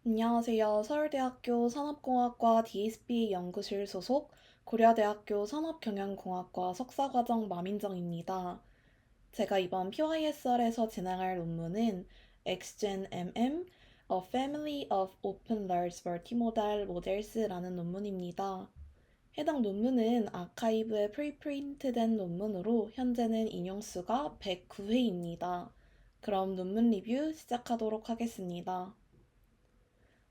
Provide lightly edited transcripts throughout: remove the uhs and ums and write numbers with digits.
안녕하세요. 서울대학교 산업공학과 DSB 연구실 소속 고려대학교 산업경영공학과 석사과정 마민정입니다. 제가 이번 PYSR에서 진행할 논문은 XGen MM, A Family of Open Large Multimodal Models라는 논문입니다. 해당 논문은 아카이브에 프리프린트된 논문으로 현재는 인용수가 109회입니다. 그럼 논문 리뷰 시작하도록 하겠습니다.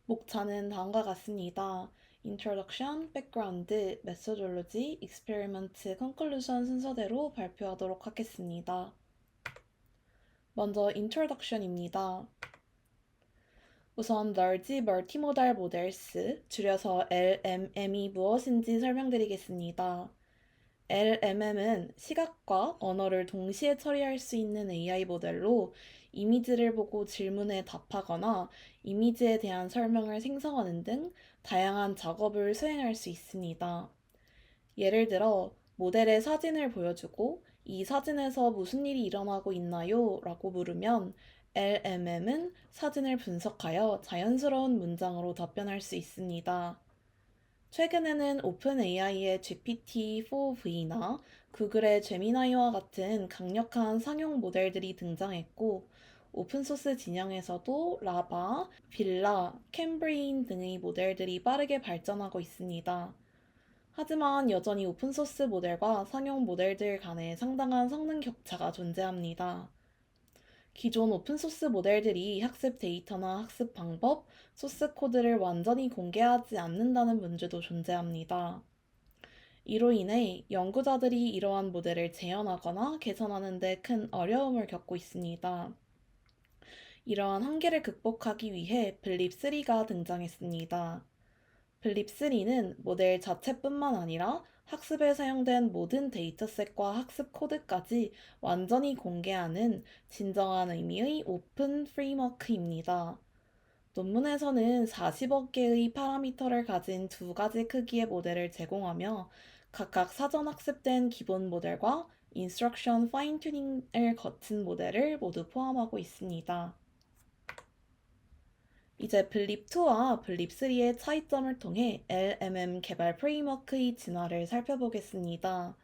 목차는 다음과 같습니다. Introduction, Background, Methodology, Experiment, Conclusion 순서대로 발표하도록 하겠습니다. 먼저 Introduction입니다. 우선 Large Multimodal Models, 줄여서 LMM이 무엇인지 설명드리겠습니다. LMM은 시각과 언어를 동시에 처리할 수 있는 AI 모델로 이미지를 보고 질문에 답하거나 이미지에 대한 설명을 생성하는 등 다양한 작업을 수행할 수 있습니다. 예를 들어 모델의 사진을 보여주고 이 사진에서 무슨 일이 일어나고 있나요? 라고 물으면 LMM은 사진을 분석하여 자연스러운 문장으로 답변할 수 있습니다. 최근에는 오픈AI의 GPT-4V나 구글의 제미나이와 같은 강력한 상용 모델들이 등장했고, 오픈소스 진영에서도 라바, 빌라, 캠브레인 등의 모델들이 빠르게 발전하고 있습니다. 하지만 여전히 오픈소스 모델과 상용 모델들 간에 상당한 성능 격차가 존재합니다. 기존 오픈소스 모델들이 학습 데이터나 학습 방법, 소스 코드를 완전히 공개하지 않는다는 문제도 존재합니다. 이로 인해 연구자들이 이러한 모델을 재현하거나 개선하는 데 큰 어려움을 겪고 있습니다. 이러한 한계를 극복하기 위해 블립3가 등장했습니다. 블립3는 모델 자체뿐만 아니라 학습에 사용된 모든 데이터셋과 학습 코드까지 완전히 공개하는 진정한 의미의 오픈 프레임워크입니다. 논문에서는 40억 개의 파라미터를 가진 두 가지 크기의 모델을 제공하며 각각 사전 학습된 기본 모델과 인스트럭션 파인 튜닝을 거친 모델을 모두 포함하고 있습니다. 이제 블립2와 블립3의 차이점을 통해 LMM 개발 프레임워크의 진화를 살펴보겠습니다.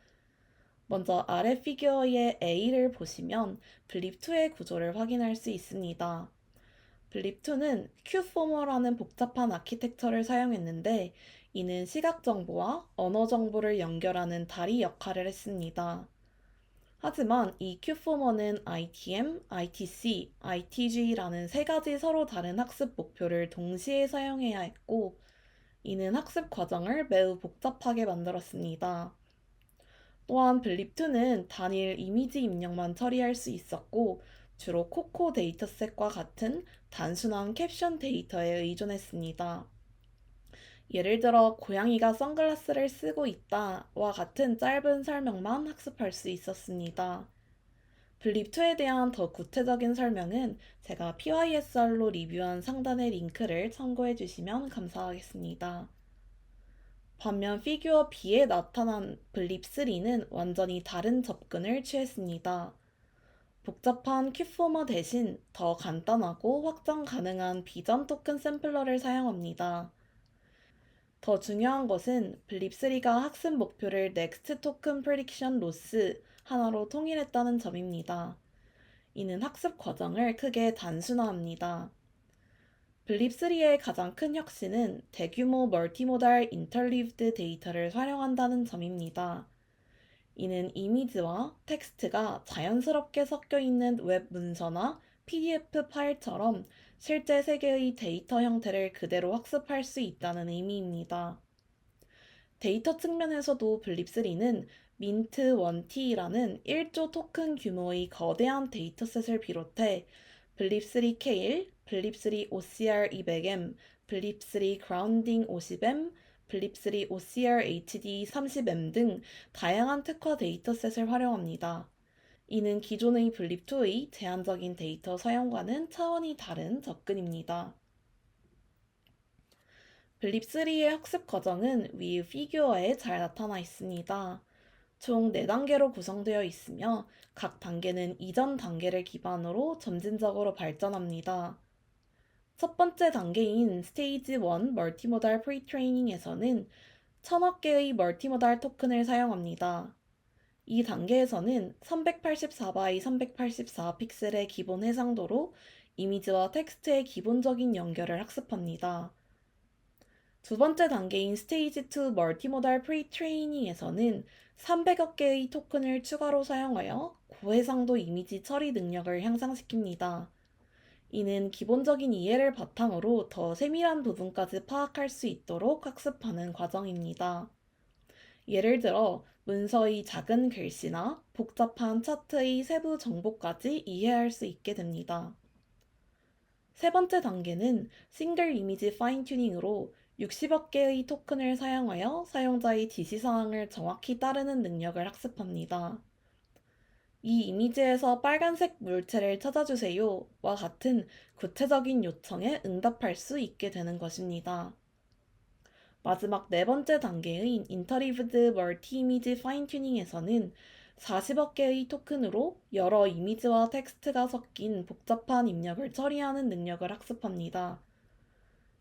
먼저 아래 피규어의 A를 보시면 블립2의 구조를 확인할 수 있습니다. 블립2는 Q포머라는 복잡한 아키텍처를 사용했는데 이는 시각 정보와 언어 정보를 연결하는 다리 역할을 했습니다. 하지만 이 Q포머는 ITM, ITC, ITG라는 세 가지 서로 다른 학습 목표를 동시에 사용해야 했고 이는 학습 과정을 매우 복잡하게 만들었습니다. 또한 블립2는 단일 이미지 입력만 처리할 수 있었고 주로 코코 데이터셋과 같은 단순한 캡션 데이터에 의존했습니다. 예를 들어 고양이가 선글라스를 쓰고 있다와 같은 짧은 설명만 학습할 수 있었습니다. 블립2에 대한 더 구체적인 설명은 제가 PYSR로 리뷰한 상단의 링크를 참고해 주시면 감사하겠습니다. 반면 피규어 B에 나타난 블립3는 완전히 다른 접근을 취했습니다. 복잡한 큐포머 대신 더 간단하고 확장 가능한 비전 토큰 샘플러를 사용합니다. 더 중요한 것은 블립3가 학습 목표를 넥스트 토큰 프리딕션 로스 하나로 통일했다는 점입니다. 이는 학습 과정을 크게 단순화합니다. 블립3의 가장 큰 혁신은 대규모 멀티모달 인터리브드 데이터를 활용한다는 점입니다. 이는 이미지와 텍스트가 자연스럽게 섞여 있는 웹 문서나 PDF 파일처럼 실제 세계의 데이터 형태를 그대로 학습할 수 있다는 의미입니다. 데이터 측면에서도 블립3는 민트1T라는 1조 토큰 규모의 거대한 데이터셋을 비롯해 블립3 K1, 블립3 OCR 200M, 블립3 그라운딩 50M, 블립3 OCR HD 30M 등 다양한 특화 데이터셋을 활용합니다. 이는 기존의 블립2의 제한적인 데이터 사용과는 차원이 다른 접근입니다. 블립3의 학습 과정은 위 피규어에 잘 나타나 있습니다. 총 4단계로 구성되어 있으며 각 단계는 이전 단계를 기반으로 점진적으로 발전합니다. 첫 번째 단계인 스테이지 1 멀티모달 프리트레이닝에서는 1000억 개의 멀티모달 토큰을 사용합니다. 이 단계에서는 384 x 384 픽셀의 기본 해상도로 이미지와 텍스트의 기본적인 연결을 학습합니다. 두 번째 단계인 스테이지 2 멀티모달 프리트레이닝에서는 300억 개의 토큰을 추가로 사용하여 고해상도 이미지 처리 능력을 향상시킵니다. 이는 기본적인 이해를 바탕으로 더 세밀한 부분까지 파악할 수 있도록 학습하는 과정입니다. 예를 들어 문서의 작은 글씨나 복잡한 차트의 세부 정보까지 이해할 수 있게 됩니다. 세 번째 단계는 싱글 이미지 파인 튜닝으로 60억 개의 토큰을 사용하여 사용자의 지시사항을 정확히 따르는 능력을 학습합니다. 이 이미지에서 빨간색 물체를 찾아주세요와 같은 구체적인 요청에 응답할 수 있게 되는 것입니다. 마지막 네 번째 단계인 인터리브드 멀티 이미지 파인 튜닝에서는 40억 개의 토큰으로 여러 이미지와 텍스트가 섞인 복잡한 입력을 처리하는 능력을 학습합니다.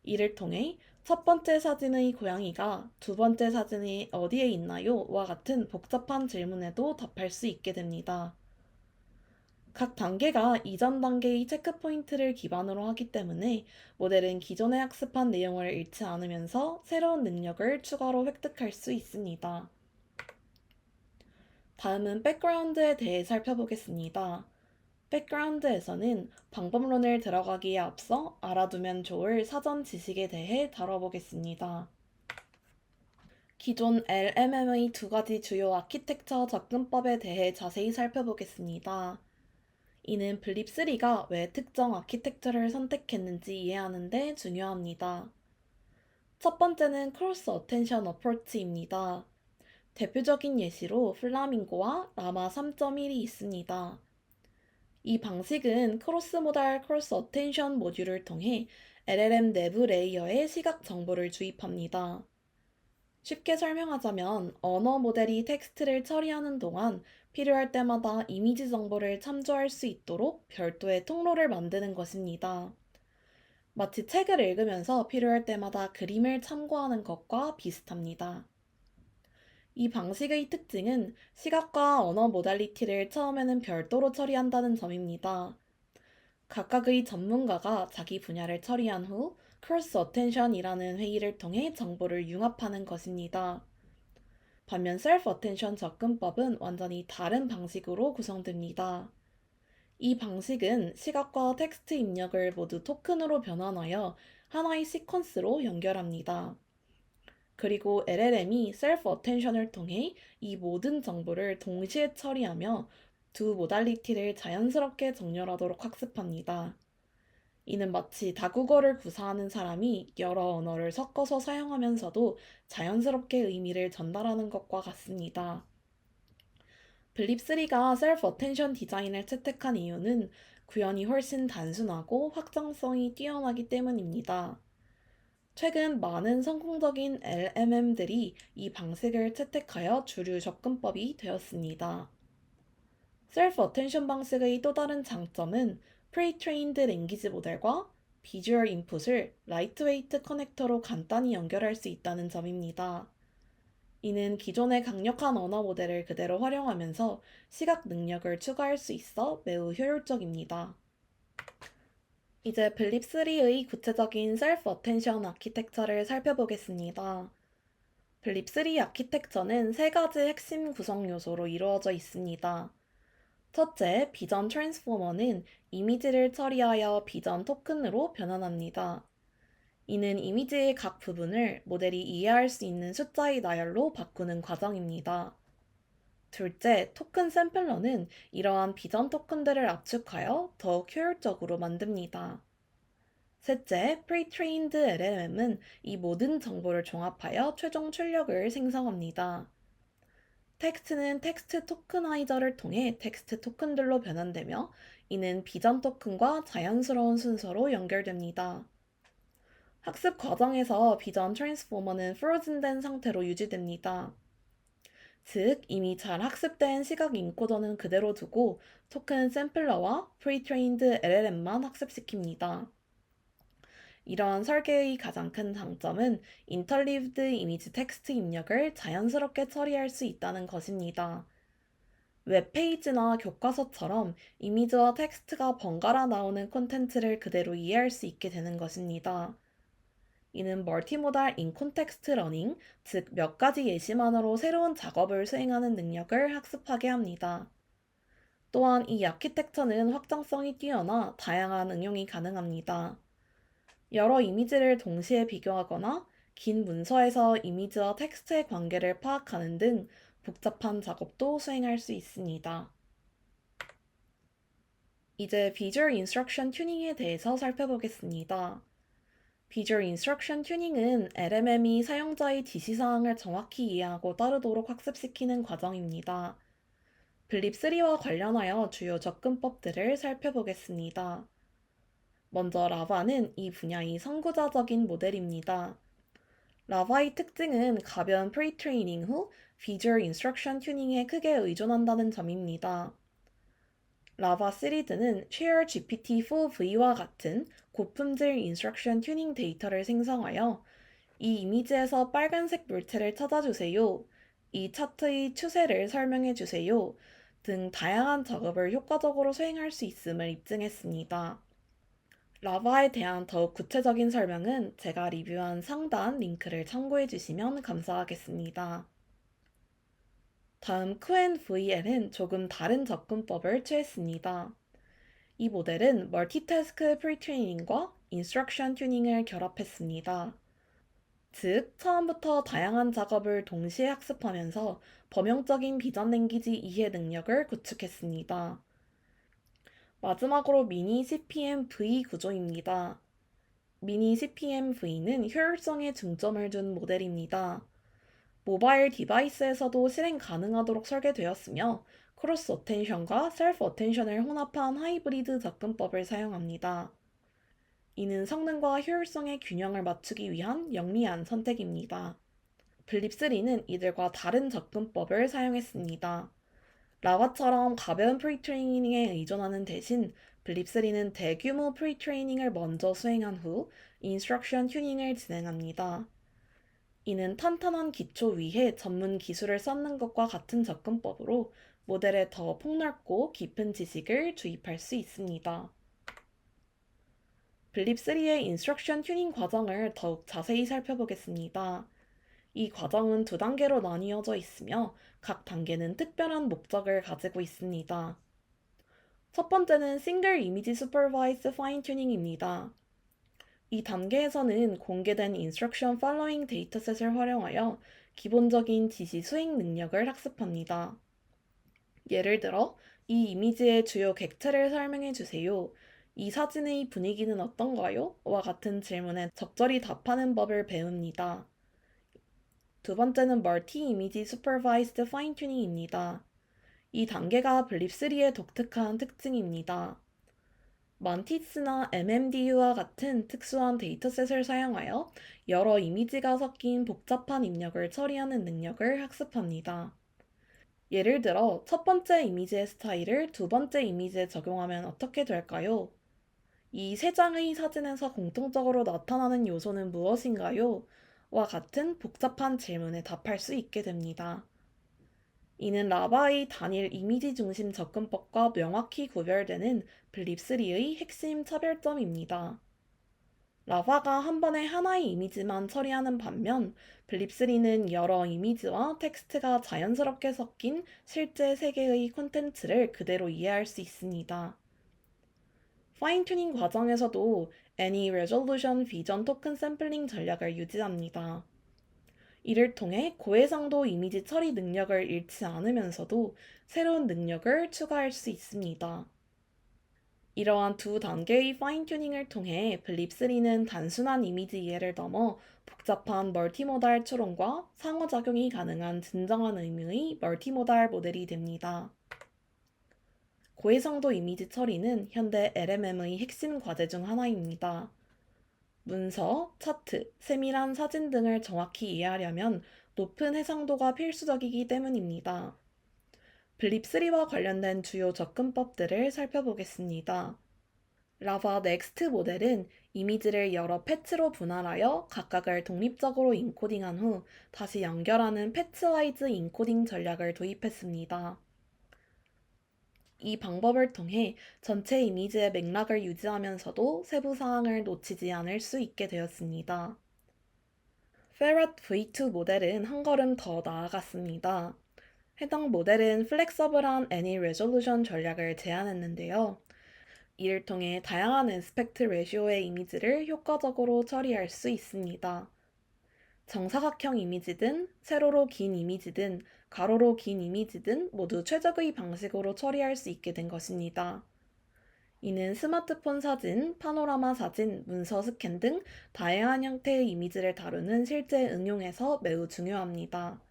이를 통해 첫 번째 사진의 고양이가 두 번째 사진이 어디에 있나요? 와 같은 복잡한 질문에도 답할 수 있게 됩니다. 각 단계가 이전 단계의 체크포인트를 기반으로 하기 때문에 모델은 기존에 학습한 내용을 잃지 않으면서 새로운 능력을 추가로 획득할 수 있습니다. 다음은 백그라운드에 대해 살펴보겠습니다. 백그라운드에서는 방법론을 들어가기에 앞서 알아두면 좋을 사전 지식에 대해 다뤄보겠습니다. 기존 LMM의 두 가지 주요 아키텍처 접근법에 대해 자세히 살펴보겠습니다. 이는 블립3가 왜 특정 아키텍처를 선택했는지 이해하는 데 중요합니다. 첫 번째는 크로스 어텐션 어프로치입니다. 대표적인 예시로 플라밍고와 라마 3.1이 있습니다. 이 방식은 크로스 모달 크로스 어텐션 모듈을 통해 LLM 내부 레이어에 시각 정보를 주입합니다. 쉽게 설명하자면 언어 모델이 텍스트를 처리하는 동안 필요할 때마다 이미지 정보를 참조할 수 있도록 별도의 통로를 만드는 것입니다. 마치 책을 읽으면서 필요할 때마다 그림을 참고하는 것과 비슷합니다. 이 방식의 특징은 시각과 언어 모달리티를 처음에는 별도로 처리한다는 점입니다. 각각의 전문가가 자기 분야를 처리한 후 크로스 어텐션이라는 회의를 통해 정보를 융합하는 것입니다. 반면 셀프 어텐션 접근법은 완전히 다른 방식으로 구성됩니다. 이 방식은 시각과 텍스트 입력을 모두 토큰으로 변환하여 하나의 시퀀스로 연결합니다. 그리고 LLM이 셀프 어텐션을 통해 이 모든 정보를 동시에 처리하며 두 모달리티를 자연스럽게 정렬하도록 학습합니다. 이는 마치 다국어를 구사하는 사람이 여러 언어를 섞어서 사용하면서도 자연스럽게 의미를 전달하는 것과 같습니다. 블립3가 셀프 어텐션 디자인을 채택한 이유는 구현이 훨씬 단순하고 확장성이 뛰어나기 때문입니다. 최근 많은 성공적인 LMM들이 이 방식을 채택하여 주류 접근법이 되었습니다. 셀프 어텐션 방식의 또 다른 장점은 프리-트레인드 랭귀지 모델과 비주얼 인풋을 라이트웨이트 커넥터로 간단히 연결할 수 있다는 점입니다. 이는 기존의 강력한 언어 모델을 그대로 활용하면서 시각 능력을 추가할 수 있어 매우 효율적입니다. 이제 블립3의 구체적인 셀프 어텐션 아키텍처를 살펴보겠습니다. 블립3 아키텍처는 세 가지 핵심 구성 요소로 이루어져 있습니다. 첫째, 비전 트랜스포머는 이미지를 처리하여 비전 토큰으로 변환합니다. 이는 이미지의 각 부분을 모델이 이해할 수 있는 숫자의 나열로 바꾸는 과정입니다. 둘째, 토큰 샘플러는 이러한 비전 토큰들을 압축하여 더욱 효율적으로 만듭니다. 셋째, 프리-트레인드 LLM은 이 모든 정보를 종합하여 최종 출력을 생성합니다. 텍스트는 텍스트 토크나이저를 통해 텍스트 토큰들로 변환되며 이는 비전 토큰과 자연스러운 순서로 연결됩니다. 학습 과정에서 비전 트랜스포머는 프로즌된 상태로 유지됩니다. 즉, 이미 잘 학습된 시각 인코더는 그대로 두고 토큰 샘플러와 프리-트레인드 LLM만 학습시킵니다. 이러한 설계의 가장 큰 장점은 인터리브드 이미지 텍스트 입력을 자연스럽게 처리할 수 있다는 것입니다. 웹페이지나 교과서처럼 이미지와 텍스트가 번갈아 나오는 콘텐츠를 그대로 이해할 수 있게 되는 것입니다. 이는 멀티모달 인콘텍스트 러닝, 즉 몇 가지 예시만으로 새로운 작업을 수행하는 능력을 학습하게 합니다. 또한 이 아키텍처는 확장성이 뛰어나 다양한 응용이 가능합니다. 여러 이미지를 동시에 비교하거나 긴 문서에서 이미지와 텍스트의 관계를 파악하는 등 복잡한 작업도 수행할 수 있습니다. 이제 비주얼 인스트럭션 튜닝에 대해서 살펴보겠습니다. 비주얼 인스트럭션 튜닝은 LMM이 사용자의 지시사항을 정확히 이해하고 따르도록 학습시키는 과정입니다. 블립3와 관련하여 주요 접근법들을 살펴보겠습니다. 먼저 라바는 이 분야의 선구자적인 모델입니다. 라바의 특징은 가벼운 프리트레이닝 후 비주얼 인스트럭션 튜닝에 크게 의존한다는 점입니다. 라바 시리즈는 Share GPT-4V와 같은 고품질 인스트럭션 튜닝 데이터를 생성하여 이 이미지에서 빨간색 물체를 찾아주세요, 이 차트의 추세를 설명해 주세요 등 다양한 작업을 효과적으로 수행할 수 있음을 입증했습니다. 라바에 대한 더욱 구체적인 설명은 제가 리뷰한 상단 링크를 참고해 주시면 감사하겠습니다. 다음 QNVL은 조금 다른 접근법을 취했습니다. 이 모델은 멀티태스크 프리트레이닝과 인스트럭션 튜닝을 결합했습니다. 즉, 처음부터 다양한 작업을 동시에 학습하면서 범용적인 비전 랭귀지 이해 능력을 구축했습니다. 마지막으로 미니 CPM-V 구조입니다. 미니 CPM-V는 효율성에 중점을 둔 모델입니다. 모바일 디바이스에서도 실행 가능하도록 설계되었으며 크로스 어텐션과 셀프 어텐션을 혼합한 하이브리드 접근법을 사용합니다. 이는 성능과 효율성의 균형을 맞추기 위한 영리한 선택입니다. 블립3는 이들과 다른 접근법을 사용했습니다. 라바처럼 가벼운 프리트레이닝에 의존하는 대신 블립3는 대규모 프리트레이닝을 먼저 수행한 후 인스트럭션 튜닝을 진행합니다. 이는 탄탄한 기초 위에 전문 기술을 쌓는 것과 같은 접근법으로 모델에 더 폭넓고 깊은 지식을 주입할 수 있습니다. 블립3의 인스트럭션 튜닝 과정을 더욱 자세히 살펴보겠습니다. 이 과정은 두 단계로 나뉘어져 있으며 각 단계는 특별한 목적을 가지고 있습니다. 첫 번째는 싱글 이미지 슈퍼바이스 파인 튜닝입니다. 이 단계에서는 공개된 인스트럭션 팔로잉 데이터셋을 활용하여 기본적인 지시 수행 능력을 학습합니다. 예를 들어, 이 이미지의 주요 객체를 설명해 주세요. 이 사진의 분위기는 어떤가요? 와 같은 질문에 적절히 답하는 법을 배웁니다. 두 번째는 멀티 이미지 슈퍼바이스드 파인 튜닝입니다. 이 단계가 블립3의 독특한 특징입니다. 만티스나 MMDU와 같은 특수한 데이터셋을 사용하여 여러 이미지가 섞인 복잡한 입력을 처리하는 능력을 학습합니다. 예를 들어, 첫 번째 이미지의 스타일을 두 번째 이미지에 적용하면 어떻게 될까요? 이 세 장의 사진에서 공통적으로 나타나는 요소는 무엇인가요? 와 같은 복잡한 질문에 답할 수 있게 됩니다. 이는 라바의 단일 이미지 중심 접근법과 명확히 구별되는 블립3의 핵심 차별점입니다. 라바가 한 번에 하나의 이미지만 처리하는 반면 블립3는 여러 이미지와 텍스트가 자연스럽게 섞인 실제 세계의 콘텐츠를 그대로 이해할 수 있습니다. 파인 튜닝 과정에서도 Any Resolution Vision Token 샘플링 전략을 유지합니다. 이를 통해 고해상도 이미지 처리 능력을 잃지 않으면서도 새로운 능력을 추가할 수 있습니다. 이러한 두 단계의 파인 튜닝을 통해 블립3는 단순한 이미지 이해를 넘어 복잡한 멀티모달 추론과 상호작용이 가능한 진정한 의미의 멀티모달 모델이 됩니다. 고해상도 이미지 처리는 현대 LMM의 핵심 과제 중 하나입니다. 문서, 차트, 세밀한 사진 등을 정확히 이해하려면 높은 해상도가 필수적이기 때문입니다. 블립3와 관련된 주요 접근법들을 살펴보겠습니다. 라바 넥스트 모델은 이미지를 여러 패치로 분할하여 각각을 독립적으로 인코딩한 후 다시 연결하는 패치와이즈 인코딩 전략을 도입했습니다. 이 방법을 통해 전체 이미지의 맥락을 유지하면서도 세부 사항을 놓치지 않을 수 있게 되었습니다. Ferret V2 모델은 한 걸음 더 나아갔습니다. 해당 모델은 플렉서블한 Any Resolution 전략을 제안했는데요. 이를 통해 다양한 애스펙트 레시오의 이미지를 효과적으로 처리할 수 있습니다. 정사각형 이미지든 세로로 긴 이미지든 가로로 긴 이미지든 모두 최적의 방식으로 처리할 수 있게 된 것입니다. 이는 스마트폰 사진, 파노라마 사진, 문서 스캔 등 다양한 형태의 이미지를 다루는 실제 응용에서 매우 중요합니다.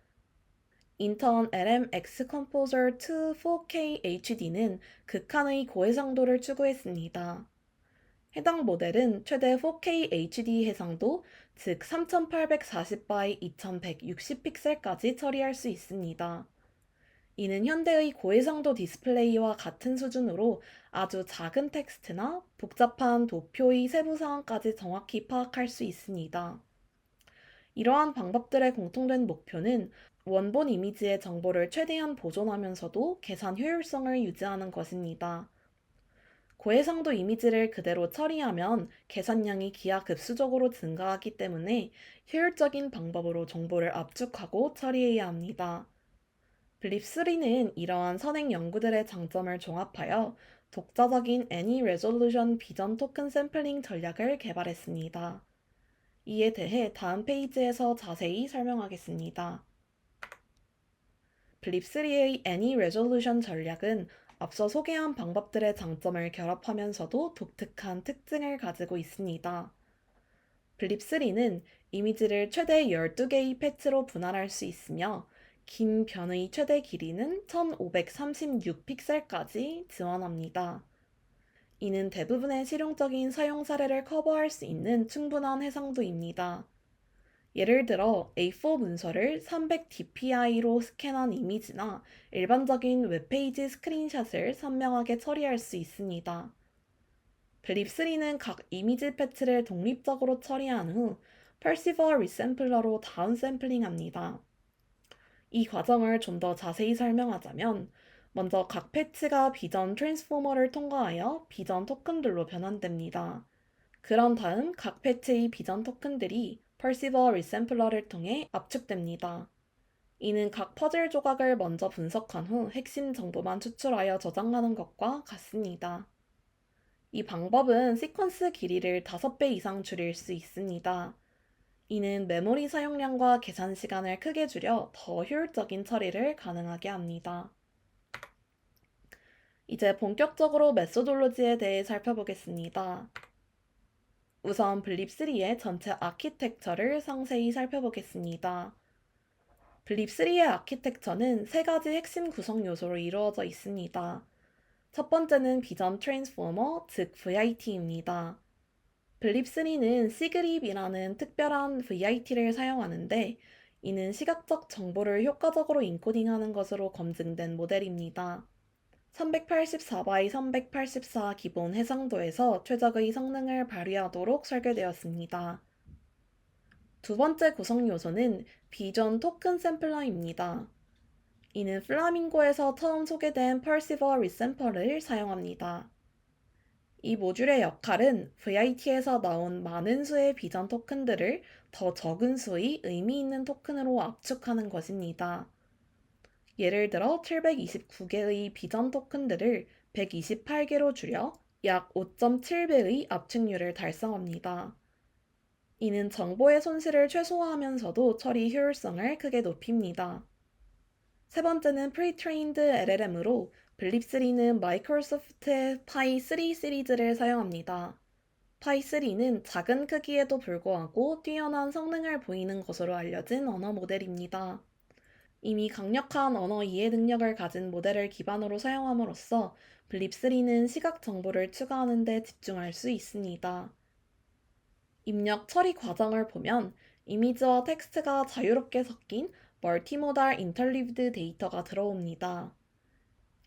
인턴 LMX Composer 2 4K HD는 극한의 고해상도를 추구했습니다. 해당 모델은 최대 4K HD 해상도, 즉 3840x 2160픽셀까지 처리할 수 있습니다. 이는 현대의 고해상도 디스플레이와 같은 수준으로 아주 작은 텍스트나 복잡한 도표의 세부 사항까지 정확히 파악할 수 있습니다. 이러한 방법들의 공통된 목표는 원본 이미지의 정보를 최대한 보존하면서도 계산 효율성을 유지하는 것입니다. 고해상도 이미지를 그대로 처리하면 계산량이 기하급수적으로 증가하기 때문에 효율적인 방법으로 정보를 압축하고 처리해야 합니다. 블립3는 이러한 선행 연구들의 장점을 종합하여 독자적인 Any Resolution 비전 토큰 샘플링 전략을 개발했습니다. 이에 대해 다음 페이지에서 자세히 설명하겠습니다. 블립3의 Any Resolution 전략은 앞서 소개한 방법들의 장점을 결합하면서도 독특한 특징을 가지고 있습니다. 블립3는 이미지를 최대 12개의 패치로 분할할 수 있으며 긴 변의 최대 길이는 1536픽셀까지 지원합니다. 이는 대부분의 실용적인 사용 사례를 커버할 수 있는 충분한 해상도입니다. 예를 들어 A4 문서를 300dpi로 스캔한 이미지나 일반적인 웹페이지 스크린샷을 선명하게 처리할 수 있습니다. 블립3는 각 이미지 패치를 독립적으로 처리한 후 Percival 리샘플러로 다운샘플링합니다. 이 과정을 좀 더 자세히 설명하자면 먼저 각 패치가 비전 트랜스포머를 통과하여 비전 토큰들로 변환됩니다. 그런 다음 각 패치의 비전 토큰들이 Percival 리샘플러를 통해 압축됩니다. 이는 각 퍼즐 조각을 먼저 분석한 후 핵심 정보만 추출하여 저장하는 것과 같습니다. 이 방법은 시퀀스 길이를 5배 이상 줄일 수 있습니다. 이는 메모리 사용량과 계산 시간을 크게 줄여 더 효율적인 처리를 가능하게 합니다. 이제 본격적으로 메소돌로지에 대해 살펴보겠습니다. 우선 블립3의 전체 아키텍처를 상세히 살펴보겠습니다. 블립3의 아키텍처는 세 가지 핵심 구성 요소로 이루어져 있습니다. 첫 번째는 비전 트랜스포머, 즉 VIT입니다. 블립3는 시그립이라는 특별한 VIT를 사용하는데 이는 시각적 정보를 효과적으로 인코딩하는 것으로 검증된 모델입니다. 384by 384 기본 해상도에서 최적의 성능을 발휘하도록 설계되었습니다. 두 번째 구성 요소는 비전 토큰 샘플러입니다. 이는 플라밍고에서 처음 소개된 Percival 리샘플을 사용합니다. 이 모듈의 역할은 VIT에서 나온 많은 수의 비전 토큰들을 더 적은 수의 의미 있는 토큰으로 압축하는 것입니다. 예를 들어 729개의 비전 토큰들을 128개로 줄여 약 5.7배의 압축률을 달성합니다. 이는 정보의 손실을 최소화하면서도 처리 효율성을 크게 높입니다. 세 번째는 Pre-trained LLM으로 블립3는 마이크로소프트의 파이3 시리즈를 사용합니다. 파이3는 작은 크기에도 불구하고 뛰어난 성능을 보이는 것으로 알려진 언어 모델입니다. 이미 강력한 언어 이해 능력을 가진 모델을 기반으로 사용함으로써 블립3는 시각 정보를 추가하는 데 집중할 수 있습니다. 입력 처리 과정을 보면 이미지와 텍스트가 자유롭게 섞인 멀티모달 인터리브드 데이터가 들어옵니다.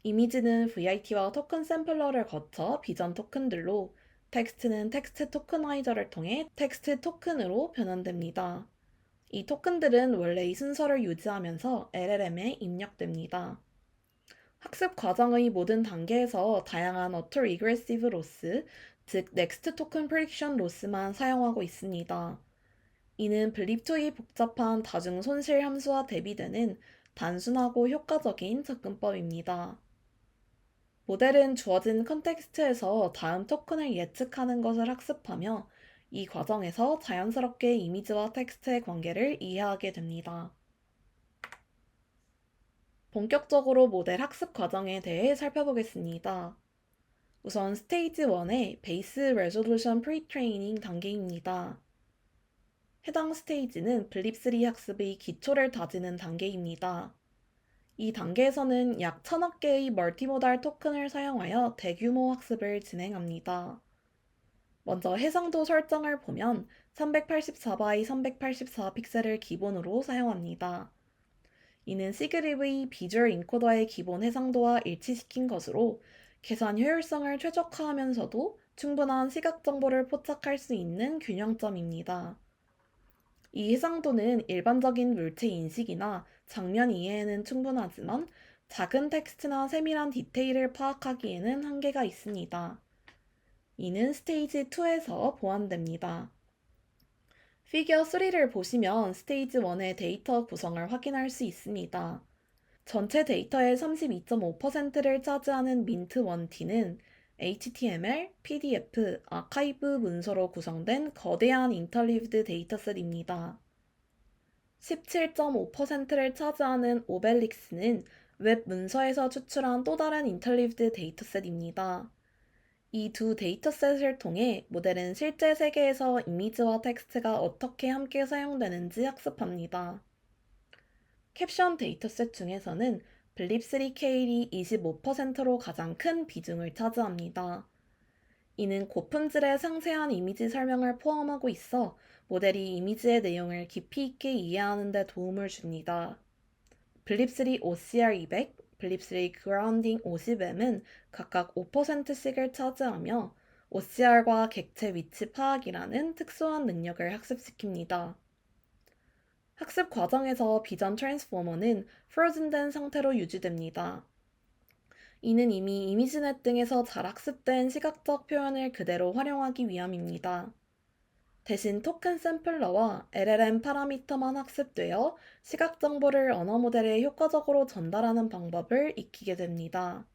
이미지는 VIT와 토큰 샘플러를 거쳐 비전 토큰들로, 텍스트는 텍스트 토크나이저를 통해 텍스트 토큰으로 변환됩니다. 이 토큰들은 원래의 순서를 유지하면서 LLM에 입력됩니다. 학습 과정의 모든 단계에서 다양한 Auto-Regressive Loss, 즉 Next Token Prediction Loss만 사용하고 있습니다. 이는 블립2의 복잡한 다중 손실 함수와 대비되는 단순하고 효과적인 접근법입니다. 모델은 주어진 컨텍스트에서 다음 토큰을 예측하는 것을 학습하며 이 과정에서 자연스럽게 이미지와 텍스트의 관계를 이해하게 됩니다. 본격적으로 모델 학습 과정에 대해 살펴보겠습니다. 우선 스테이지 1의 베이스 레졸루션 프리트레이닝 단계입니다. 해당 스테이지는 블립3 학습의 기초를 다지는 단계입니다. 이 단계에서는 약 1000억 개의 멀티모달 토큰을 사용하여 대규모 학습을 진행합니다. 먼저 해상도 설정을 보면 384by 384 픽셀을 기본으로 사용합니다. 이는 시그립의 비주얼 인코더의 기본 해상도와 일치시킨 것으로 계산 효율성을 최적화하면서도 충분한 시각 정보를 포착할 수 있는 균형점입니다. 이 해상도는 일반적인 물체 인식이나 장면 이해에는 충분하지만 작은 텍스트나 세밀한 디테일을 파악하기에는 한계가 있습니다. 이는 스테이지 2에서 보완됩니다. 피겨 3를 보시면 스테이지 1의 데이터 구성을 확인할 수 있습니다. 전체 데이터의 32.5%를 차지하는 민트1T는 HTML, PDF, 아카이브 문서로 구성된 거대한 인터리브드 데이터셋입니다. 17.5%를 차지하는 오벨릭스는 웹 문서에서 추출한 또 다른 인터리브드 데이터셋입니다. 이 두 데이터셋을 통해 모델은 실제 세계에서 이미지와 텍스트가 어떻게 함께 사용되는지 학습합니다. 캡션 데이터셋 중에서는 블립3K이 25%로 가장 큰 비중을 차지합니다. 이는 고품질의 상세한 이미지 설명을 포함하고 있어 모델이 이미지의 내용을 깊이 있게 이해하는 데 도움을 줍니다. 블립3 OCR200, 블립3 Grounding 50M은 각각 5%씩을 차지하며 OCR과 객체 위치 파악이라는 특수한 능력을 학습시킵니다. 학습 과정에서 비전 트랜스포머는 프로즌된 상태로 유지됩니다. 이는 이미 이미지넷 등에서 잘 학습된 시각적 표현을 그대로 활용하기 위함입니다. 대신 토큰 샘플러와 LLM 파라미터만 학습되어 시각 정보를 언어 모델에 효과적으로 전달하는 방법을 익히게 됩니다.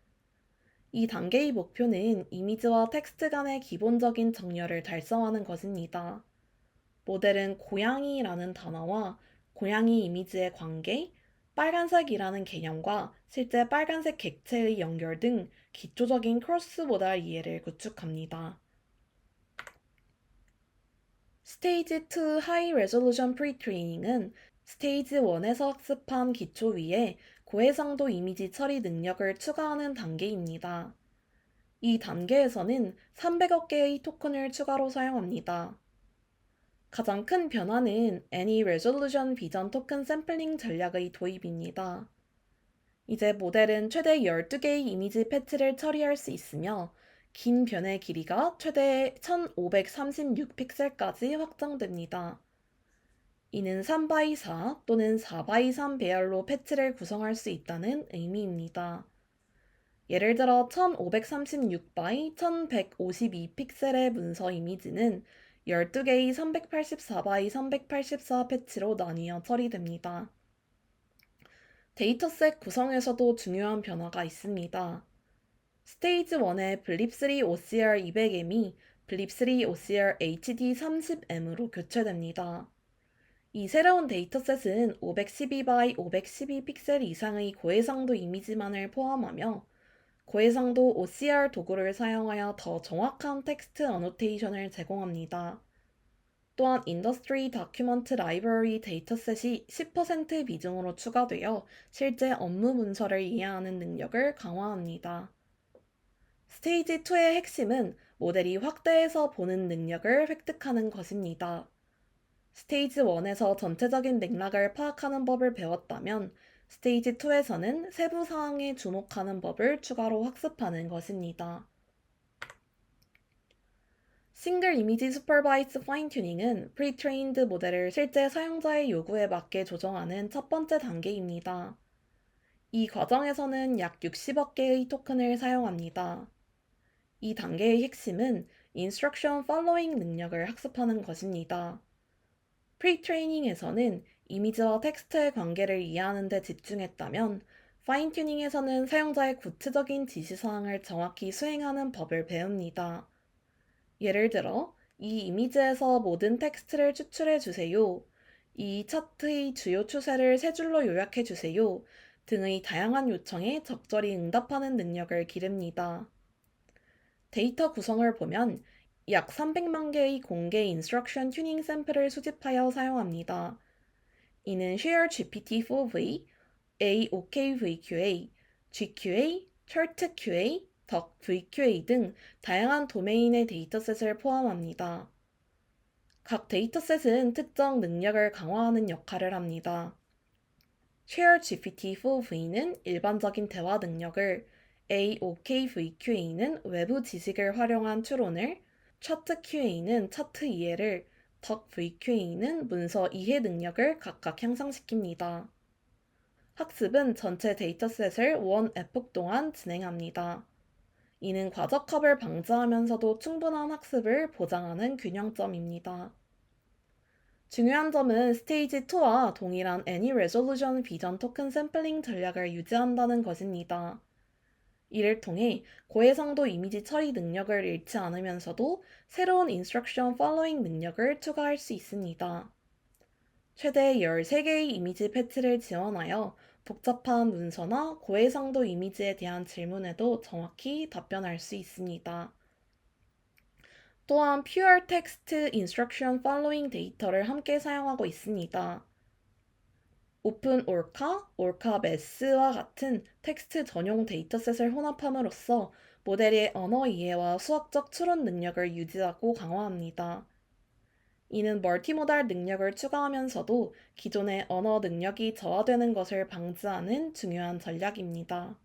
이 단계의 목표는 이미지와 텍스트 간의 기본적인 정렬을 달성하는 것입니다. 모델은 고양이라는 단어와 고양이 이미지의 관계, 빨간색이라는 개념과 실제 빨간색 객체의 연결 등 기초적인 크로스 모달 이해를 구축합니다. 스테이지 2 하이 레졸루션 프리트레이닝은 스테이지 1에서 학습한 기초 위에 고해상도 이미지 처리 능력을 추가하는 단계입니다. 이 단계에서는 300억 개의 토큰을 추가로 사용합니다. 가장 큰 변화는 Any Resolution Vision 토큰 샘플링 전략의 도입입니다. 이제 모델은 최대 12개의 이미지 패치를 처리할 수 있으며 긴 변의 길이가 최대 1536픽셀까지 확장됩니다. 이는 3x4 또는 4x3 배열로 패치를 구성할 수 있다는 의미입니다. 예를 들어 1536by 1152픽셀의 문서 이미지는 12개의 384by 384 패치로 나뉘어 처리됩니다. 데이터셋 구성에서도 중요한 변화가 있습니다. 스테이지 1의 블립3 OCR 200M이 블립3 OCR HD 30M으로 교체됩니다. 이 새로운 데이터셋은 512by 512 픽셀 이상의 고해상도 이미지만을 포함하며 고해상도 OCR 도구를 사용하여 더 정확한 텍스트 어노테이션을 제공합니다. 또한 인더스트리 다큐먼트 라이브러리 데이터셋이 10% 비중으로 추가되어 실제 업무 문서를 이해하는 능력을 강화합니다. 스테이지 2의 핵심은 모델이 확대해서 보는 능력을 획득하는 것입니다. 스테이지 1에서 전체적인 맥락을 파악하는 법을 배웠다면 스테이지 2에서는 세부 사항에 주목하는 법을 추가로 학습하는 것입니다. 싱글 이미지 슈퍼바이스 파인 튜닝은 프리트레인드 모델을 실제 사용자의 요구에 맞게 조정하는 첫 번째 단계입니다. 이 과정에서는 약 60억 개의 토큰을 사용합니다. 이 단계의 핵심은 인스트럭션 팔로잉 능력을 학습하는 것입니다. 프리트레이닝에서는 이미지와 텍스트의 관계를 이해하는 데 집중했다면 파인 튜닝에서는 사용자의 구체적인 지시사항을 정확히 수행하는 법을 배웁니다. 예를 들어, 이 이미지에서 모든 텍스트를 추출해 주세요. 이 차트의 주요 추세를 세 줄로 요약해 주세요. 등의 다양한 요청에 적절히 응답하는 능력을 기릅니다. 데이터 구성을 보면 약 300만 개의 공개 인스트럭션 튜닝 샘플을 수집하여 사용합니다. 이는 Share GPT-4V, AOKVQA, GQA, ChartQA, DocVQA 등 다양한 도메인의 데이터셋을 포함합니다. 각 데이터셋은 특정 능력을 강화하는 역할을 합니다. Share GPT-4V는 일반적인 대화 능력을, AOKVQA는 외부 지식을 활용한 추론을, ChartQA는 차트 이해를, DocVQA는 문서 이해 능력을 각각 향상시킵니다. 학습은 전체 데이터셋을 원 에폭 동안 진행합니다. 이는 과적합을 방지하면서도 충분한 학습을 보장하는 균형점입니다. 중요한 점은 스테이지 2와 동일한 Any Resolution 비전 토큰 샘플링 전략을 유지한다는 것입니다. 이를 통해 고해상도 이미지 처리 능력을 잃지 않으면서도 새로운 인스트럭션 팔로잉 능력을 추가할 수 있습니다. 최대 13개의 이미지 패치를 지원하여 복잡한 문서나 고해상도 이미지에 대한 질문에도 정확히 답변할 수 있습니다. 또한 Pure Text Instruction Following 데이터를 함께 사용하고 있습니다. 오픈 올카, 올카 매스와 같은 텍스트 전용 데이터셋을 혼합함으로써 모델의 언어 이해와 수학적 추론 능력을 유지하고 강화합니다. 이는 멀티모달 능력을 추가하면서도 기존의 언어 능력이 저하되는 것을 방지하는 중요한 전략입니다.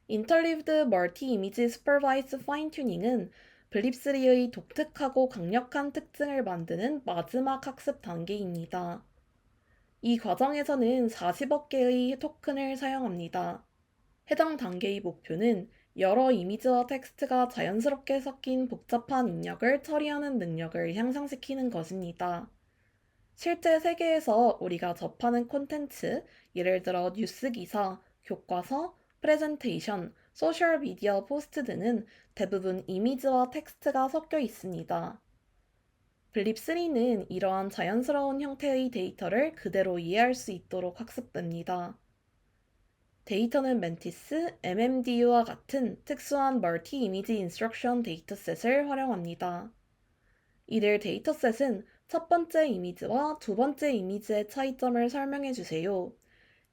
인터리브드 멀티 이미지 슈퍼바이스 파인 튜닝은 블립3의 독특하고 강력한 특징을 만드는 마지막 학습 단계입니다. 이 과정에서는 40억 개의 토큰을 사용합니다. 해당 단계의 목표는 여러 이미지와 텍스트가 자연스럽게 섞인 복잡한 입력을 처리하는 능력을 향상시키는 것입니다. 실제 세계에서 우리가 접하는 콘텐츠, 예를 들어 뉴스 기사, 교과서, 프레젠테이션, 소셜미디어 포스트 등은 대부분 이미지와 텍스트가 섞여 있습니다. 블립3는 이러한 자연스러운 형태의 데이터를 그대로 이해할 수 있도록 학습됩니다. 데이터는 멘티스, MMDU와 같은 특수한 멀티 이미지 인스트럭션 데이터셋을 활용합니다. 이들 데이터셋은 첫 번째 이미지와 두 번째 이미지의 차이점을 설명해 주세요.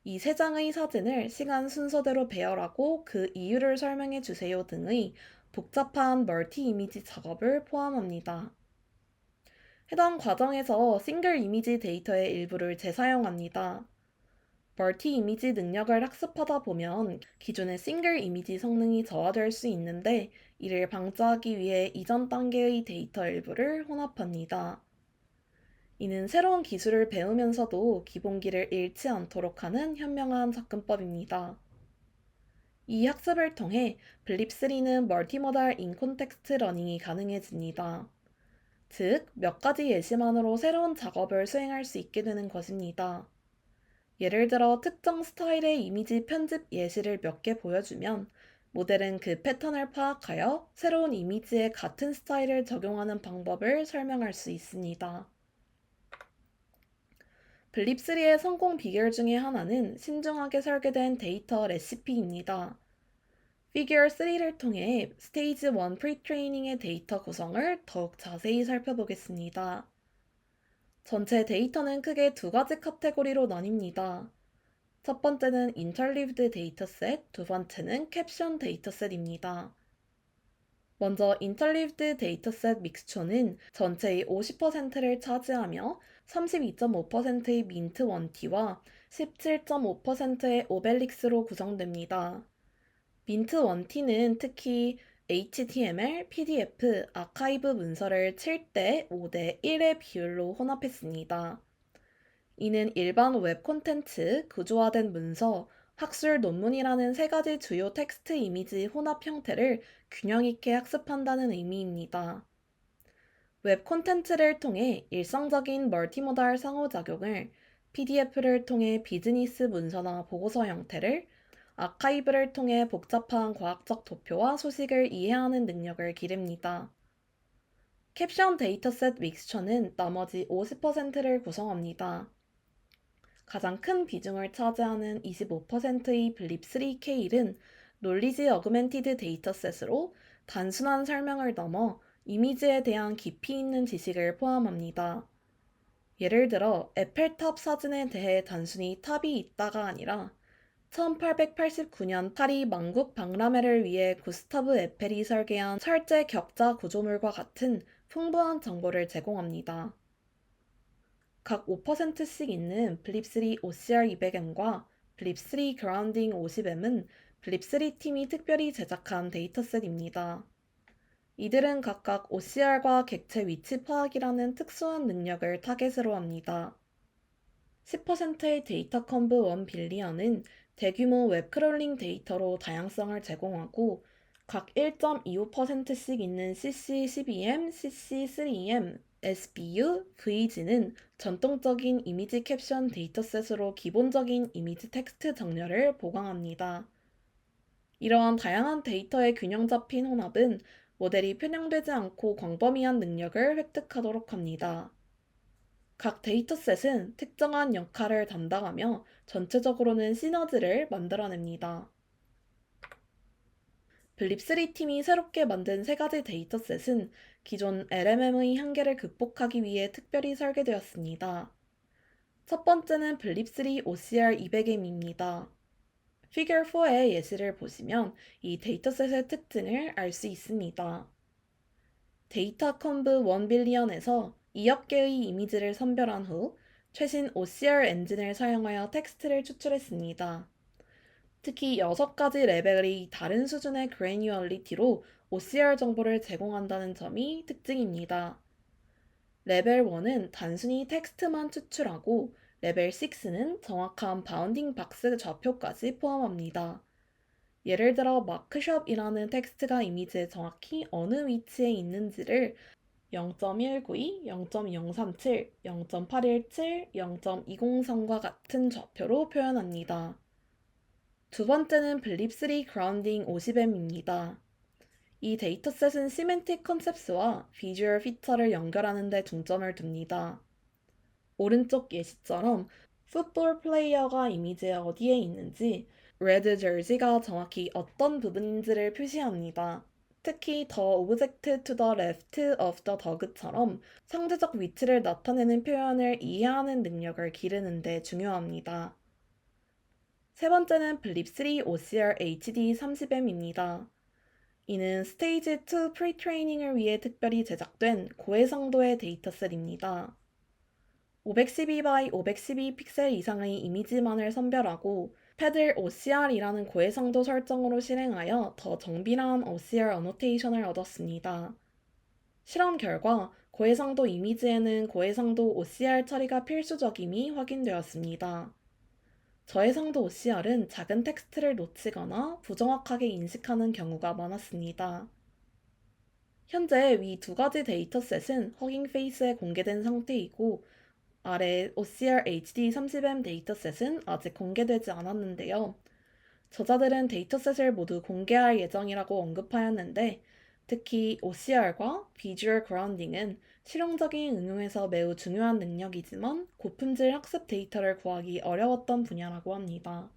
이 세 장의 사진을 시간 순서대로 배열하고 그 이유를 설명해 주세요 등의 복잡한 멀티 이미지 작업을 포함합니다. 해당 과정에서 싱글 이미지 데이터의 일부를 재사용합니다. 멀티 이미지 능력을 학습하다 보면 기존의 싱글 이미지 성능이 저하될 수 있는데 이를 방지하기 위해 이전 단계의 데이터 일부를 혼합합니다. 이는 새로운 기술을 배우면서도 기본기를 잃지 않도록 하는 현명한 접근법입니다. 이 학습을 통해 블립3는 멀티모달 인콘텍스트 러닝이 가능해집니다. 즉, 몇 가지 예시만으로 새로운 작업을 수행할 수 있게 되는 것입니다. 예를 들어 특정 스타일의 이미지 편집 예시를 몇 개 보여주면 모델은 그 패턴을 파악하여 새로운 이미지에 같은 스타일을 적용하는 방법을 설명할 수 있습니다. 블립3의 성공 비결 중에 하나는 신중하게 설계된 데이터 레시피입니다. 피규어 3를 통해 스테이지 1 프리트레이닝의 데이터 구성을 더욱 자세히 살펴보겠습니다. 전체 데이터는 크게 두 가지 카테고리로 나뉩니다. 첫 번째는 인터리브드 데이터셋, 두 번째는 캡션 데이터셋입니다. 먼저 인터리브드 데이터셋 믹스처는 전체의 50%를 차지하며 32.5%의 민트 원티와 17.5%의 오벨릭스로 구성됩니다. 민트 원티는 특히 HTML, PDF, 아카이브 문서를 7대 5대 1의 비율로 혼합했습니다. 이는 일반 웹 콘텐츠, 구조화된 문서, 학술 논문이라는 세 가지 주요 텍스트 이미지 혼합 형태를 균형 있게 학습한다는 의미입니다. 웹 콘텐츠를 통해 일상적인 멀티모달 상호작용을, PDF를 통해 비즈니스 문서나 보고서 형태를, 아카이브를 통해 복잡한 과학적 도표와 소식을 이해하는 능력을 기릅니다. 캡션 데이터셋 믹스처는 나머지 50%를 구성합니다. 가장 큰 비중을 차지하는 25%의 블립3K는 놀리지 어그멘티드 데이터셋으로 단순한 설명을 넘어 이미지에 대한 깊이 있는 지식을 포함합니다. 예를 들어 에펠탑 사진에 대해 단순히 탑이 있다가 아니라 1889년 파리 만국 박람회를 위해 구스타브 에펠이 설계한 철제 격자 구조물과 같은 풍부한 정보를 제공합니다. 각 5%씩 있는 블립3 OCR 200M과 블립3 그라운딩 50M은 블립3 팀이 특별히 제작한 데이터셋입니다. 이들은 각각 OCR과 객체 위치 파악이라는 특수한 능력을 타겟으로 합니다. 10%의 데이터 컴브 1빌리언은 대규모 웹 크롤링 데이터로 다양성을 제공하고 각 1.25%씩 있는 CC12M, CC3M, SBU, VG는 전통적인 이미지 캡션 데이터셋으로 기본적인 이미지 텍스트 정렬을 보강합니다. 이러한 다양한 데이터의 균형 잡힌 혼합은 모델이 편향되지 않고 광범위한 능력을 획득하도록 합니다. 각 데이터셋은 특정한 역할을 담당하며 전체적으로는 시너지를 만들어냅니다. 블립3 팀이 새롭게 만든 세 가지 데이터셋은 기존 LMM의 한계를 극복하기 위해 특별히 설계되었습니다. 첫 번째는 블립3 OCR 200M입니다. 피겨 4의 예시를 보시면 이 데이터셋의 특징을 알 수 있습니다. 데이터 컴브 1빌리언에서 2억 개의 이미지를 선별한 후 최신 OCR 엔진을 사용하여 텍스트를 추출했습니다. 특히 6가지 레벨의 다른 수준의 그래뉴얼리티로 OCR 정보를 제공한다는 점이 특징입니다. 레벨 1은 단순히 텍스트만 추출하고 레벨 6는 정확한 바운딩 박스 좌표까지 포함합니다. 예를 들어 마크숍이라는 텍스트가 이미지에 정확히 어느 위치에 있는지를 0.192, 0.037, 0.817, 0.203과 같은 좌표로 표현합니다. 두 번째는 블립3 그라운딩 50M입니다. 이 데이터셋은 시멘틱 컨셉스와 비주얼 피처를 연결하는 데 중점을 둡니다. 오른쪽 예시처럼 풋볼 플레이어가 이미지에 어디에 있는지, 레드 저지가 정확히 어떤 부분인지를 표시합니다. 특히 the object to the left of the dog처럼 상대적 위치를 나타내는 표현을 이해하는 능력을 기르는 데 중요합니다. 세 번째는 블립3 OCR HD 30M입니다. 이는 스테이지 2 프리트레이닝을 위해 특별히 제작된 고해상도의 데이터셋입니다. 512 x 512 픽셀 이상의 이미지만을 선별하고 패들 OCR이라는 고해상도 설정으로 실행하여 더 정밀한 OCR 어노테이션을 얻었습니다. 실험 결과 고해상도 이미지에는 고해상도 OCR 처리가 필수적임이 확인되었습니다. 저해상도 OCR은 작은 텍스트를 놓치거나 부정확하게 인식하는 경우가 많았습니다. 현재 위 두 가지 데이터셋은 허깅 페이스에 공개된 상태이고 아래 OCR HD 30M 데이터셋은 아직 공개되지 않았는데요. 저자들은 데이터셋을 모두 공개할 예정이라고 언급하였는데 특히 OCR과 비주얼 그라운딩은 실용적인 응용에서 매우 중요한 능력이지만 고품질 학습 데이터를 구하기 어려웠던 분야라고 합니다.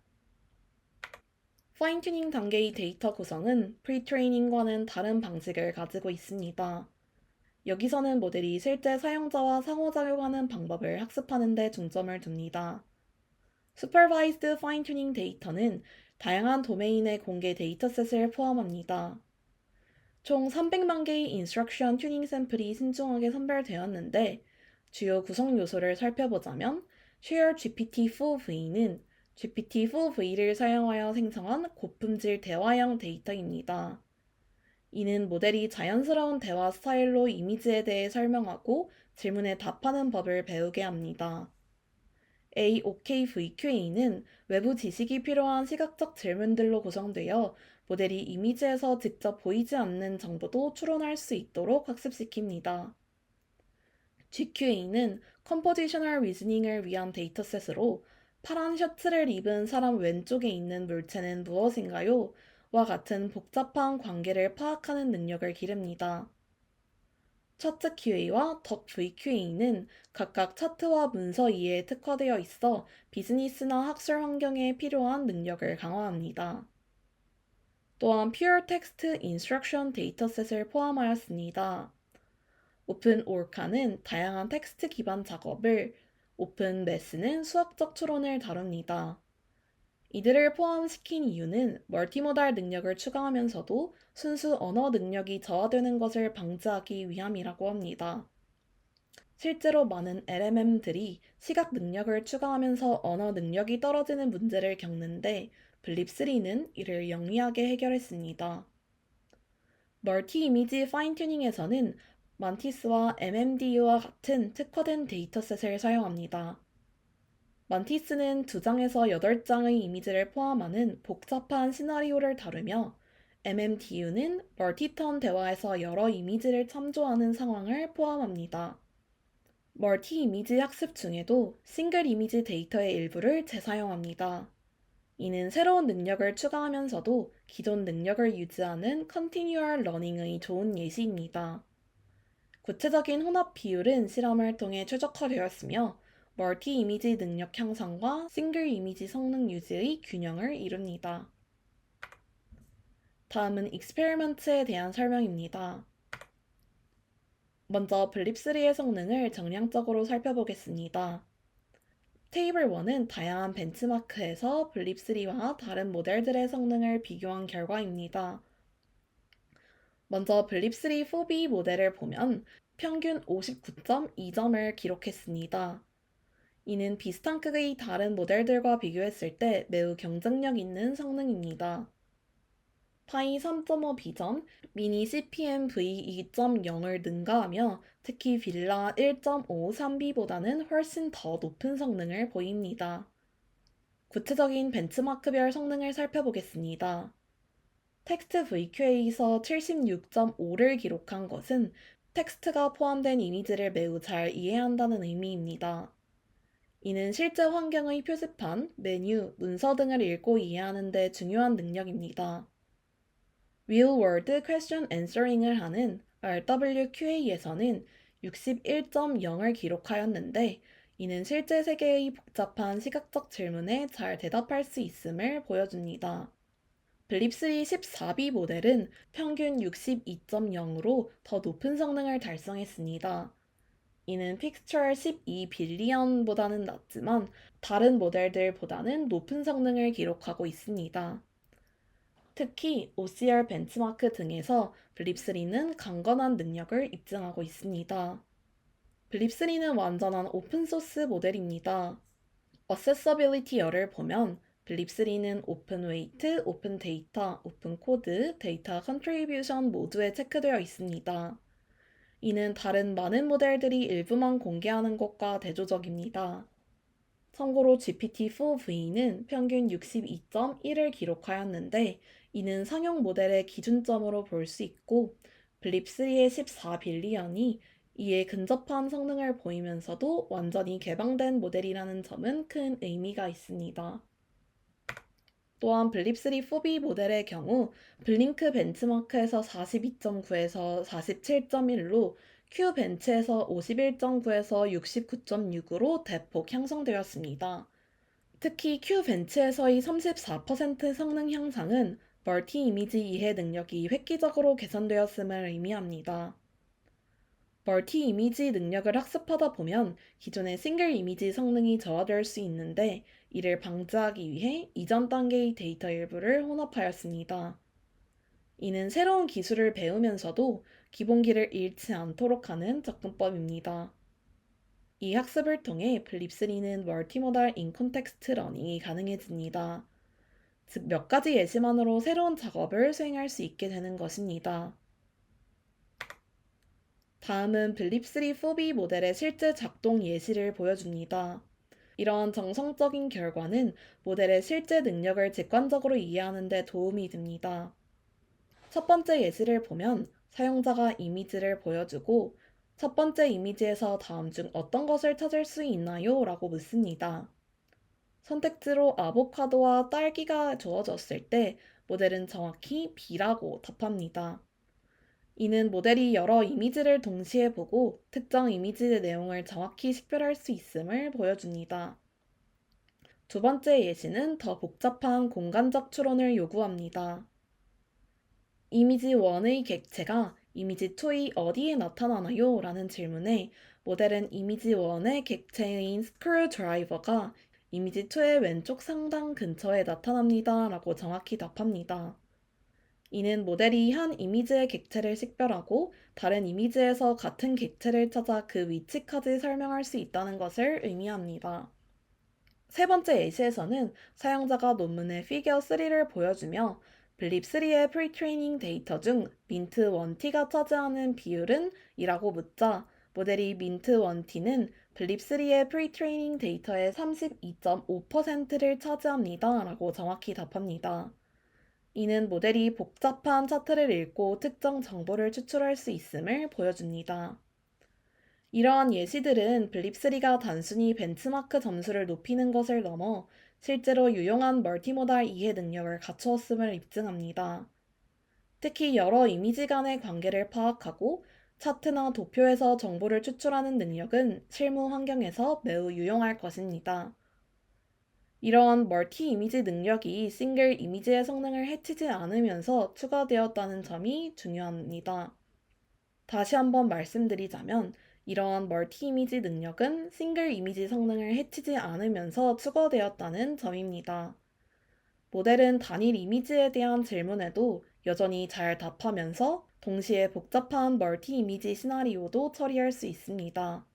파인튜닝 단계의 데이터 구성은 프리트레이닝과는 다른 방식을 가지고 있습니다. 여기서는 모델이 실제 사용자와 상호작용하는 방법을 학습하는 데 중점을 둡니다. Supervised Fine-Tuning 데이터는 다양한 도메인의 공개 데이터셋을 포함합니다. 총 300만 개의 인스트럭션 튜닝 샘플이 신중하게 선별되었는데 주요 구성 요소를 살펴보자면 Share GPT-4V는 GPT-4V를 사용하여 생성한 고품질 대화형 데이터입니다. 이는 모델이 자연스러운 대화 스타일로 이미지에 대해 설명하고 질문에 답하는 법을 배우게 합니다. AOKVQA는 외부 지식이 필요한 시각적 질문들로 구성되어 모델이 이미지에서 직접 보이지 않는 정보도 추론할 수 있도록 학습시킵니다. GQA는 컴포지셔널 리즈닝을 위한 데이터셋으로 파란 셔츠를 입은 사람 왼쪽에 있는 물체는 무엇인가요? 와 같은 복잡한 관계를 파악하는 능력을 기릅니다. 차트 QA와 덕 VQA는 각각 차트와 문서 이해에 특화되어 있어 비즈니스나 학술 환경에 필요한 능력을 강화합니다. 또한 Pure Text Instruction 데이터셋을 포함하였습니다. 오픈 오르카는 다양한 텍스트 기반 작업을, 오픈 매스는 수학적 추론을 다룹니다. 이들을 포함시킨 이유는 멀티모달 능력을 추가하면서도 순수 언어 능력이 저하되는 것을 방지하기 위함이라고 합니다. 실제로 많은 LMM들이 시각 능력을 추가하면서 언어 능력이 떨어지는 문제를 겪는데 블립3는 이를 영리하게 해결했습니다. 멀티 이미지 파인튜닝에서는 만티스와 MMDU와 같은 특화된 데이터셋을 사용합니다. 만티스는 2장에서 8장의 이미지를 포함하는 복잡한 시나리오를 다루며 MMDU는 멀티턴 대화에서 여러 이미지를 참조하는 상황을 포함합니다. 멀티 이미지 학습 중에도 싱글 이미지 데이터의 일부를 재사용합니다. 이는 새로운 능력을 추가하면서도 기존 능력을 유지하는 컨티뉴얼 러닝의 좋은 예시입니다. 구체적인 혼합 비율은 실험을 통해 최적화되었으며 멀티 이미지 능력 향상과 싱글 이미지 성능 유지의 균형을 이룹니다. 다음은 익스페리먼트에 대한 설명입니다. 먼저 블립3의 성능을 정량적으로 살펴보겠습니다. 테이블 1은 다양한 벤치마크에서 블립3와 다른 모델들의 성능을 비교한 결과입니다. 먼저 블립3 4B 모델을 보면 평균 59.2점을 기록했습니다. 이는 비슷한 크기의 다른 모델들과 비교했을 때 매우 경쟁력 있는 성능입니다. 파이 3.5 비전, 미니 CPM V 2.0을 능가하며 특히 빌라 1.5 3B보다는 훨씬 더 높은 성능을 보입니다. 구체적인 벤치마크별 성능을 살펴보겠습니다. 텍스트 VQA에서 76.5를 기록한 것은 텍스트가 포함된 이미지를 매우 잘 이해한다는 의미입니다. 이는 실제 환경의 표지판, 메뉴, 문서 등을 읽고 이해하는 데 중요한 능력입니다. Real World Question Answering을 하는 RWQA에서는 61.0을 기록하였는데 이는 실제 세계의 복잡한 시각적 질문에 잘 대답할 수 있음을 보여줍니다. 블립3 14B 모델은 평균 62.0으로 더 높은 성능을 달성했습니다. 이는 픽스처 12 빌리언보다는 낮지만 다른 모델들보다는 높은 성능을 기록하고 있습니다. 특히 OCR 벤치마크 등에서 블립3는 강건한 능력을 입증하고 있습니다. 블립3는 완전한 오픈소스 모델입니다. 어세서빌리티열을 보면 블립3는 오픈 웨이트, 오픈 데이터, 오픈 코드, 데이터 컨트리뷰션 모두에 체크되어 있습니다. 이는 다른 많은 모델들이 일부만 공개하는 것과 대조적입니다. 참고로 GPT-4V는 평균 62.1을 기록하였는데 이는 상용 모델의 기준점으로 볼 수 있고 블립3의 14빌리언이 이에 근접한 성능을 보이면서도 완전히 개방된 모델이라는 점은 큰 의미가 있습니다. 또한 블립3 4B 모델의 경우 블링크 벤치마크에서 42.9에서 47.1로 큐 벤치에서 51.9에서 69.6으로 대폭 향상되었습니다. 특히 큐 벤치에서의 34% 성능 향상은 멀티 이미지 이해 능력이 획기적으로 개선되었음을 의미합니다. 멀티 이미지 능력을 학습하다 보면 기존의 싱글 이미지 성능이 저하될 수 있는데 이를 방지하기 위해 이전 단계의 데이터 일부를 혼합하였습니다. 이는 새로운 기술을 배우면서도 기본기를 잃지 않도록 하는 접근법입니다. 이 학습을 통해 블립3는 멀티모달 인컨텍스트 러닝이 가능해집니다. 즉 몇 가지 예시만으로 새로운 작업을 수행할 수 있게 되는 것입니다. 다음은 블립3 4B 모델의 실제 작동 예시를 보여줍니다. 이러한 정성적인 결과는 모델의 실제 능력을 직관적으로 이해하는 데 도움이 됩니다. 첫 번째 예시를 보면 사용자가 이미지를 보여주고 첫 번째 이미지에서 다음 중 어떤 것을 찾을 수 있나요? 라고 묻습니다. 선택지로 아보카도와 딸기가 주어졌을 때 모델은 정확히 B라고 답합니다. 이는 모델이 여러 이미지를 동시에 보고 특정 이미지의 내용을 정확히 식별할 수 있음을 보여줍니다. 두 번째 예시는 더 복잡한 공간적 추론을 요구합니다. 이미지 1의 객체가 이미지 2의 어디에 나타나나요? 라는 질문에 모델은 이미지 1의 객체인 스크루드라이버가 이미지 2의 왼쪽 상단 근처에 나타납니다. 라고 정확히 답합니다. 이는 모델이 한 이미지의 객체를 식별하고 다른 이미지에서 같은 객체를 찾아 그 위치까지 설명할 수 있다는 것을 의미합니다. 세 번째 예시에서는 사용자가 논문의 피겨 3를 보여주며 블립3의 프리트레이닝 데이터 중 민트 1T가 차지하는 비율은? 이라고 묻자 모델이 민트 1T는 블립3의 프리트레이닝 데이터의 32.5%를 차지합니다. 라고 정확히 답합니다. 이는 모델이 복잡한 차트를 읽고 특정 정보를 추출할 수 있음을 보여줍니다. 이러한 예시들은 블립3가 단순히 벤치마크 점수를 높이는 것을 넘어 실제로 유용한 멀티모달 이해 능력을 갖추었음을 입증합니다. 특히 여러 이미지 간의 관계를 파악하고 차트나 도표에서 정보를 추출하는 능력은 실무 환경에서 매우 유용할 것입니다. 이러한 멀티 이미지 능력이 싱글 이미지의 성능을 해치지 않으면서 추가되었다는 점이 중요합니다. 다시 한번 말씀드리자면 이러한 멀티 이미지 능력은 싱글 이미지 성능을 해치지 않으면서 추가되었다는 점입니다. 모델은 단일 이미지에 대한 질문에도 여전히 잘 답하면서 동시에 복잡한 멀티 이미지 시나리오도 처리할 수 있습니다.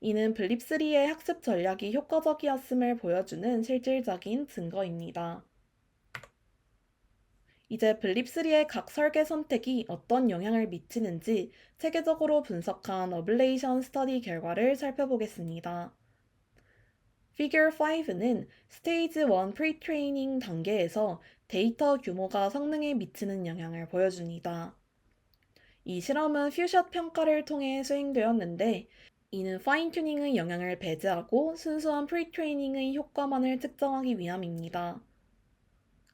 이는 블립3의 학습 전략이 효과적이었음을 보여주는 실질적인 증거입니다. 이제 블립3의 각 설계 선택이 어떤 영향을 미치는지 체계적으로 분석한 어블레이션 스터디 결과를 살펴보겠습니다. Figure 5는 스테이지 1 프리트레이닝 단계에서 데이터 규모가 성능에 미치는 영향을 보여줍니다. 이 실험은 퓨샷 평가를 통해 수행되었는데 이는 파인 튜닝의 영향을 배제하고 순수한 프리트레이닝의 효과만을 측정하기 위함입니다.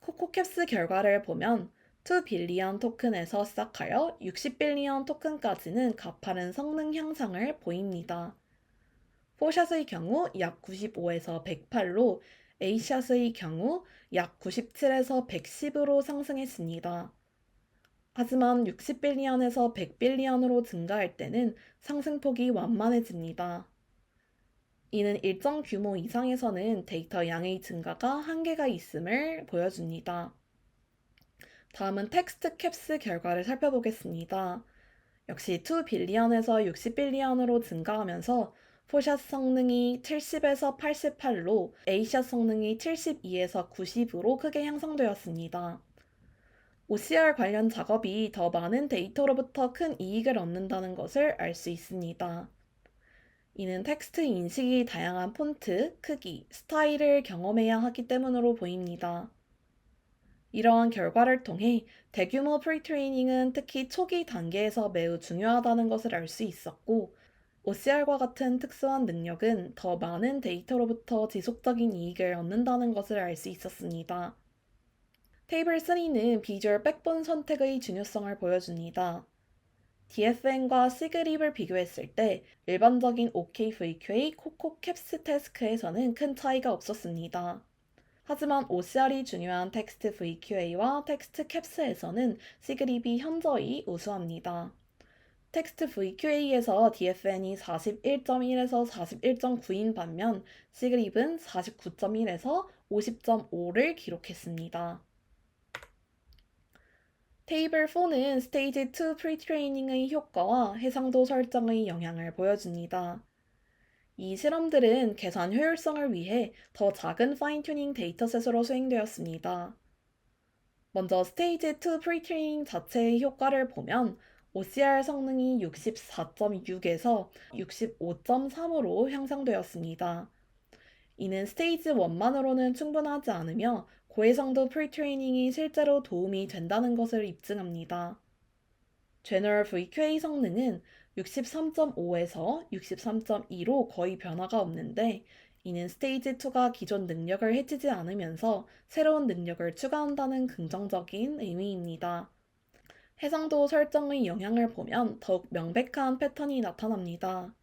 코코캡스 결과를 보면 2빌리언 토큰에서 시작하여 60빌리언 토큰까지는 가파른 성능 향상을 보입니다. 4샷의 경우 약 95에서 108로 A샷의 경우 약 97에서 110으로 상승했습니다. 하지만 60빌리언에서 100빌리언으로 증가할 때는 상승폭이 완만해집니다. 이는 일정 규모 이상에서는 데이터 양의 증가가 한계가 있음을 보여줍니다. 다음은 텍스트 캡스 결과를 살펴보겠습니다. 역시 2빌리언에서 60빌리언으로 증가하면서 4샷 성능이 70에서 88로 A샷 성능이 72에서 90으로 크게 향상되었습니다. OCR 관련 작업이 더 많은 데이터로부터 큰 이익을 얻는다는 것을 알 수 있습니다. 이는 텍스트 인식이 다양한 폰트, 크기, 스타일을 경험해야 하기 때문으로 보입니다. 이러한 결과를 통해 대규모 프리트레이닝은 특히 초기 단계에서 매우 중요하다는 것을 알 수 있었고, OCR과 같은 특수한 능력은 더 많은 데이터로부터 지속적인 이익을 얻는다는 것을 알 수 있었습니다. 테이블 3는 비주얼 백본 선택의 중요성을 보여줍니다. DFN과 시그립을 비교했을 때 일반적인 OKVQA 코코 캡스 태스크에서는 큰 차이가 없었습니다. 하지만 OCR이 중요한 텍스트 VQA와 텍스트 캡스에서는 시그립이 현저히 우수합니다. 텍스트 VQA에서 DFN이 41.1에서 41.9인 반면 시그립은 49.1에서 50.5를 기록했습니다. 테이블 4는 스테이지 2 프리트레이닝의 효과와 해상도 설정의 영향을 보여줍니다. 이 실험들은 계산 효율성을 위해 더 작은 파인 튜닝 데이터셋으로 수행되었습니다. 먼저 스테이지 2 프리트레이닝 자체의 효과를 보면 OCR 성능이 64.6에서 65.3으로 향상되었습니다. 이는 스테이지 1만으로는 충분하지 않으며 고해상도 프리트레이닝이 실제로 도움이 된다는 것을 입증합니다. General VQA 성능은 63.5에서 63.2로 거의 변화가 없는데 이는 스테이지 2가 기존 능력을 해치지 않으면서 새로운 능력을 추가한다는 긍정적인 의미입니다. 해상도 설정의 영향을 보면 더욱 명백한 패턴이 나타납니다.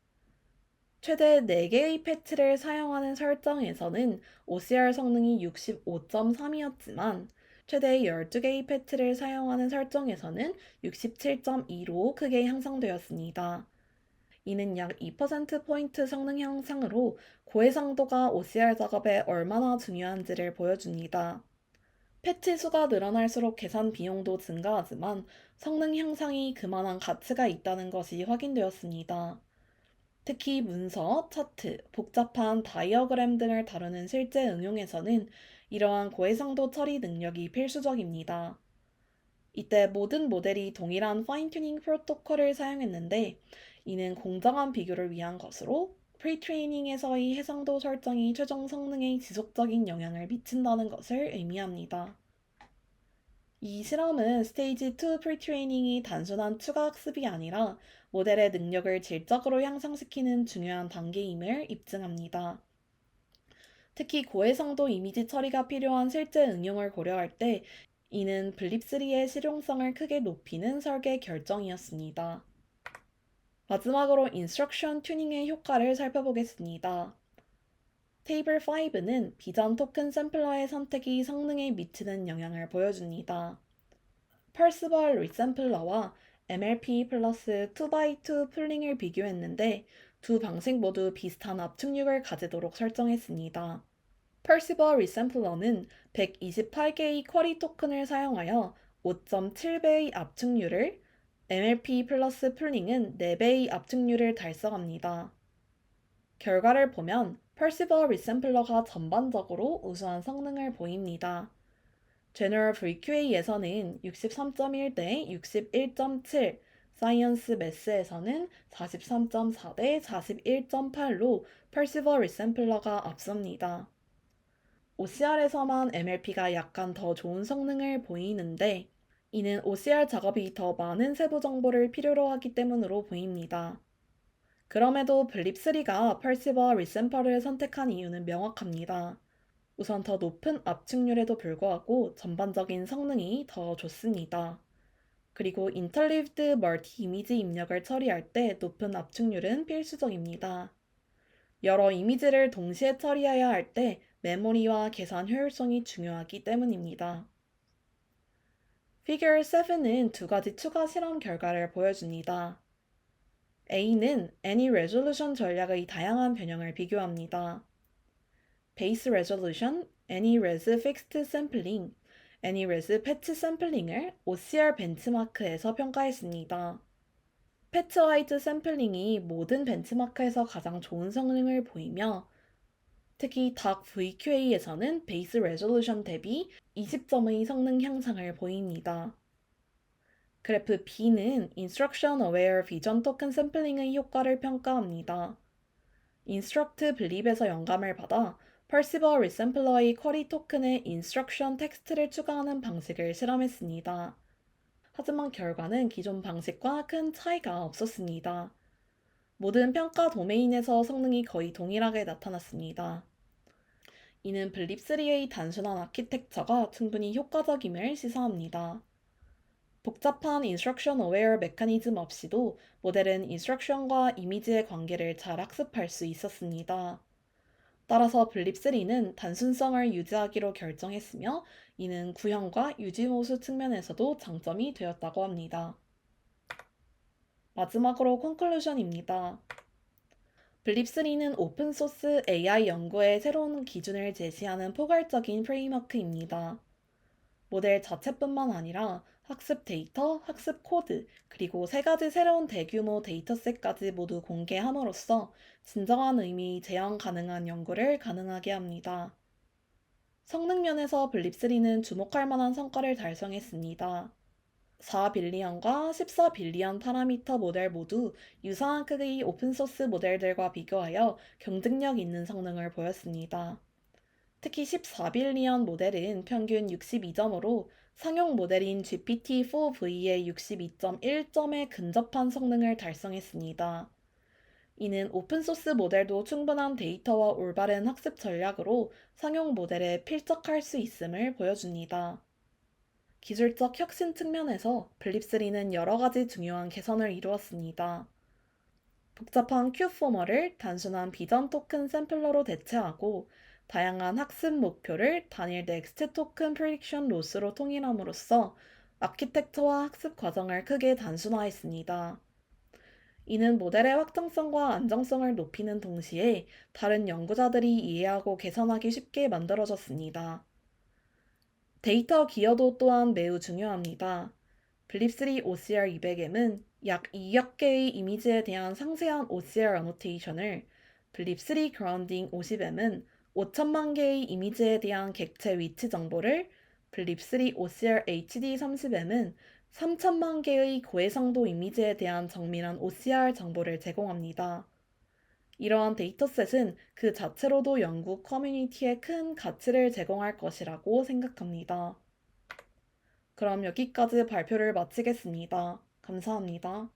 최대 4개의 패치를 사용하는 설정에서는 OCR 성능이 65.3이었지만 최대 12개의 패치를 사용하는 설정에서는 67.2로 크게 향상되었습니다. 이는 약 2%포인트 성능 향상으로 고해상도가 OCR 작업에 얼마나 중요한지를 보여줍니다. 패치 수가 늘어날수록 계산 비용도 증가하지만 성능 향상이 그만한 가치가 있다는 것이 확인되었습니다. 특히 문서, 차트, 복잡한 다이어그램 등을 다루는 실제 응용에서는 이러한 고해상도 처리 능력이 필수적입니다. 이때 모든 모델이 동일한 파인튜닝 프로토콜을 사용했는데 이는 공정한 비교를 위한 것으로 프리트레이닝에서의 해상도 설정이 최종 성능에 지속적인 영향을 미친다는 것을 의미합니다. 이 실험은 스테이지 2 프리트레이닝이 단순한 추가 학습이 아니라 모델의 능력을 질적으로 향상시키는 중요한 단계임을 입증합니다. 특히 고해상도 이미지 처리가 필요한 실제 응용을 고려할 때 이는 블립3의 실용성을 크게 높이는 설계 결정이었습니다. 마지막으로 인스트럭션 튜닝의 효과를 살펴보겠습니다. 테이블 5는 비전 토큰 샘플러의 선택이 성능에 미치는 영향을 보여줍니다. 펄스벌 리샘플러와 MLP 플러스 2x2 풀링을 비교했는데 두 방식 모두 비슷한 압축력을 가지도록 설정했습니다. 펄시벌 리샘플러는 128개의 쿼리 토큰을 사용하여 5.7배의 압축률을, MLP 플러스 풀링은 4배의 압축률을 달성합니다. 결과를 보면 펄시벌 리샘플러가 전반적으로 우수한 성능을 보입니다. General VQA에서는 63.1 대 61.7, 사이언스 매스에서는 43.4 대 41.8로 펄시벌 리샘플러가 앞섭니다. OCR에서만 MLP가 약간 더 좋은 성능을 보이는데 이는 OCR 작업이 더 많은 세부 정보를 필요로 하기 때문으로 보입니다. 그럼에도 블립3가 펄시벌 리샘퍼를 선택한 이유는 명확합니다. 우선 더 높은 압축률에도 불구하고 전반적인 성능이 더 좋습니다. 그리고 인터리브드 멀티 이미지 입력을 처리할 때 높은 압축률은 필수적입니다. 여러 이미지를 동시에 처리해야 할 때 메모리와 계산 효율성이 중요하기 때문입니다. Figure 7은 두 가지 추가 실험 결과를 보여줍니다. A는 Any Resolution 전략의 다양한 변형을 비교합니다. Base Resolution, AnyRes Fixed Sampling, AnyRes Patch 샘플링을 OCR 벤치마크에서 평가했습니다. 패치와이즈 샘플링이 모든 벤치마크에서 가장 좋은 성능을 보이며 특히 DOC VQA에서는 베이스 레졸루션 대비 20점의 성능 향상을 보입니다. 그래프 B는 Instruction Aware Vision Token 샘플링의 효과를 평가합니다. Instruct Belief에서 영감을 받아 Percival Resampler의 쿼리 토큰에 Instruction 텍스트를 추가하는 방식을 실험했습니다. 하지만 결과는 기존 방식과 큰 차이가 없었습니다. 모든 평가 도메인에서 성능이 거의 동일하게 나타났습니다. 이는 블립3의 단순한 아키텍처가 충분히 효과적임을 시사합니다. 복잡한 인스트럭션 어웨어 메커니즘 없이도 모델은 인스트럭션과 이미지의 관계를 잘 학습할 수 있었습니다. 따라서 블립3는 단순성을 유지하기로 결정했으며 이는 구현과 유지모수 측면에서도 장점이 되었다고 합니다. 마지막으로 컨클루션입니다. 블립3는 오픈소스 AI 연구의 새로운 기준을 제시하는 포괄적인 프레임워크입니다. 모델 자체뿐만 아니라 학습 데이터, 학습 코드, 그리고 세 가지 새로운 대규모 데이터셋까지 모두 공개함으로써 진정한 의미 재현 가능한 연구를 가능하게 합니다. 성능 면에서 블립3는 주목할 만한 성과를 달성했습니다. 4빌리언과 14빌리언 파라미터 모델 모두 유사한 크기의 오픈소스 모델들과 비교하여 경쟁력 있는 성능을 보였습니다. 특히 14빌리언 모델은 평균 62점으로 상용 모델인 GPT-4V의 62.1점에 근접한 성능을 달성했습니다. 이는 오픈소스 모델도 충분한 데이터와 올바른 학습 전략으로 상용 모델에 필적할 수 있음을 보여줍니다. 기술적 혁신 측면에서 블립3는 여러 가지 중요한 개선을 이루었습니다. 복잡한 큐포머를 단순한 비전 토큰 샘플러로 대체하고 다양한 학습 목표를 단일 넥스트 토큰 프리딕션 로스로 통일함으로써 아키텍처와 학습 과정을 크게 단순화했습니다. 이는 모델의 확정성과 안정성을 높이는 동시에 다른 연구자들이 이해하고 개선하기 쉽게 만들어졌습니다. 데이터 기여도 또한 매우 중요합니다. 블립3 OCR200M은 약 2억 개의 이미지에 대한 상세한 OCR 어노테이션을, 블립3 그라운딩 50M은 5천만 개의 이미지에 대한 객체 위치 정보를, 블립3 OCR HD 30M은 3천만 개의 고해상도 이미지에 대한 정밀한 OCR 정보를 제공합니다. 이러한 데이터셋은 그 자체로도 연구 커뮤니티에 큰 가치를 제공할 것이라고 생각합니다. 그럼 여기까지 발표를 마치겠습니다. 감사합니다.